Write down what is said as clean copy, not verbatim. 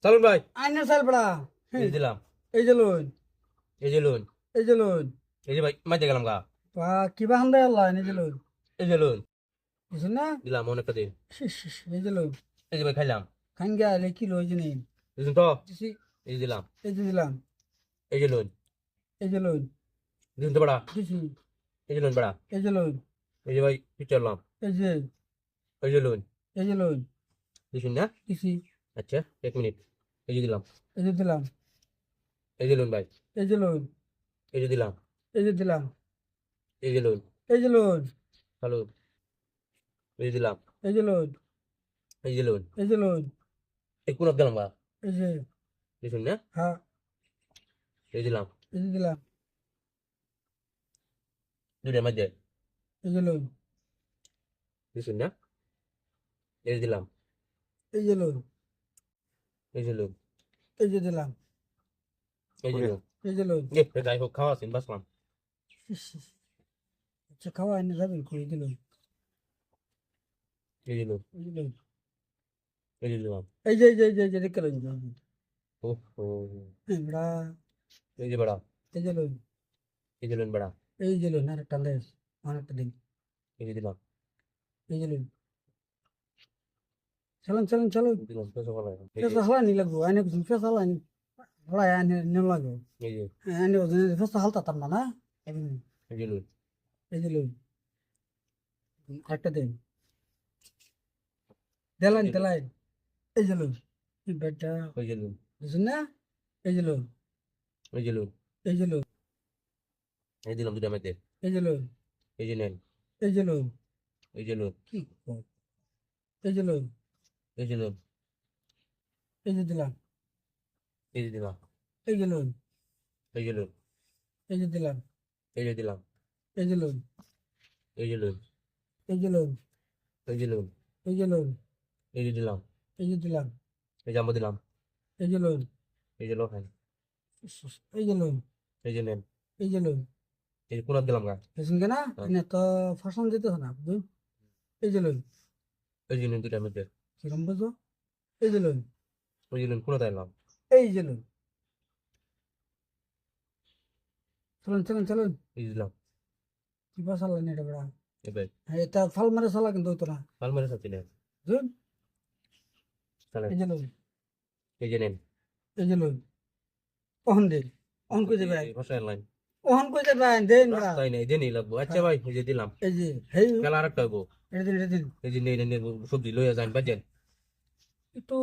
চালুন ভাই। আইনের চাল বড়া এই দিলাম। এই যে লোন এই যে লোন। এই যে লোন এই যে ভাই মাইতে গেলাম গা। বা কিবা হান্দা আল্লাহ এই যে লোন এই যে লোন। বুঝছেন না দিলাম অনেকটা দিন। এই যে লোন এই যে ভাই খাইলাম। খান গিয়া আলে কি লই যে নেই বুঝুন তো। দিছি এই যে দিলাম। এই যে দিলাম এই যে লোন। এই যে লোন বুঝুন তো বড়া। দিছি এই যে লোন বড়া। এই যে লোন এই যে ভাই পিচারলাম। এই যে এই যে লোন। এই যে লোন বুঝুন না। দিছি আচ্ছা 1 মিনিট। এই যে দিলাম। এই যে দিলাম এই যে লোন ভাই। এই যে লোন এই যে দিলাম। এই যে দিলাম এই যে লোন। এই যে লোন চালু। এই যে দিলাম। এই যে লোন এই যে লোন। এই যে লোন এই কোন দিলাম গা। এই যে বুঝুন না। হ্যাঁ এই দিলাম। এই যে দিলাম দুইটার মধ্যে। এই যে লোন বুঝুন না। এই যে দিলাম। এই যে লোন এই যে লোন। এই যে দিলাম এই যে লোন। এই যে লোন যাই হোক খাওয়া আছেন বাসলাম। আচ্ছা খাওয়া এনে যাবেন করে দিল এই যে লোন। এই যে লোন এই যে দিলাম। এই যে দেখে লোন ও ও। বড়া এই যে বড়া। এই যে লোন এই যে লোন বড়া। এই যে লোন আর একটা লেস অনেকটা দিন এই যে দিলাম। এই যে লোন চলুন চলুন চলুন দিলাম পেছো ভালো। এই ফেসা হালানি লাগবো আইনে কিছু ফেসা হালানি হালাই আইনে নিন লাগবো যে আইনে ওজন ফেসা হালতা তার না এই যে লোন। এই যে লোন একটা দিন দেলাইন দেলাইন এই যে লোন বেটা এই যে লোন। বুঝুন না এই যে লোন এই যে লোন। এই যে লোন এই দিলাম দুইটার মধ্যে। এই যে লোন এই যে নেন। এই যে লোন এই যে লোন। কি এই যে লোন এই যে লোন। এই যে দিলাম এই যে দিলাম। এই যে লোন এই যে লোন। এই যে দিলাম এই যে দিলাম। এই যে লোন এই যে লোন। এই যে লোন এই যে লোন। এই যে লোন এই যে দিলাম। এই যে দিলাম এই যে আমরা দিলাম। এই যে লোন এই যে লোন। এই যে লোন এই যে নেন। এই যে লোন এই যে কোনার দিলাম গা। বুঝুন কেনা এনে তো ফসল দিতে না বুঝুন এই যে লোন এই যে লোন দুইটার মধ্যে। কিরম বুঝো এই যে লোন ওই যে লোন কোনা দিলাম। এই যে লোন চলুন চলুন চলুন এই যে দিলাম। কি ফসল এটা বড়া এবার হ্যাঁ এটা ফল মারে চলা কিন্তু হইতো না পালমারের সাথে নেন। বুঝুন চালেন। এই যে লোন এই যে নেন। এই যে লোন অহন দিন অহন কই যাবে ভাষায় লাইন। অহন কই যাবে দেন বড়া তাই নাই দেনই লাগবো। আচ্ছা ভাই এই যে দিলাম। এই যে হেই কালা আরেকটা হইবো। এটা দিন এই যে নেই সবজি লইয়া যান বাজেন। একটু